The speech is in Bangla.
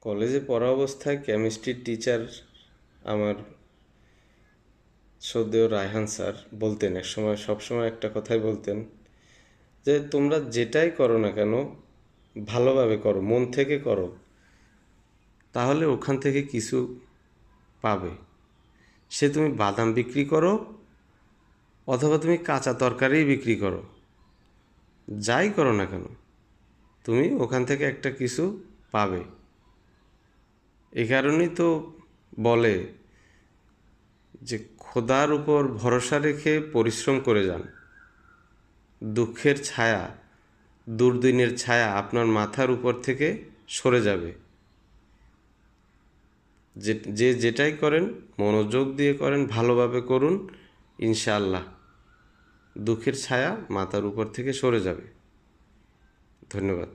কলেজে পড়া অবস্থায় কেমিস্ট্রির টিচার আমার শ্রদ্ধেয় রায়হান স্যার বলতেন এক সময়, সবসময় একটা কথাই বলতেন যে তোমরা যেটাই করো না কেন ভালোভাবে করো, মন থেকে করো, তাহলে ওখান থেকে কিছু পাবে। সে তুমি বাদাম বিক্রি করো অথবা তুমি কাঁচা তরকারি বিক্রি করো, যাই করো না কেন তুমি ওখান থেকে একটা কিছু পাবে। এই কারণেই তো বলে যে খোদার উপর ভরসা রেখে পরিশ্রম করে যান, দুঃখের ছায়া, দুর্দিনের ছায়া আপনার মাথার উপর থেকে সরে যাবে। যে যেটাই করেন মনোযোগ দিয়ে করেন, ভালোভাবে করুন, ইনশাআল্লাহ দুঃখের ছায়া মাথার উপর থেকে সরে যাবে। ধন্যবাদ।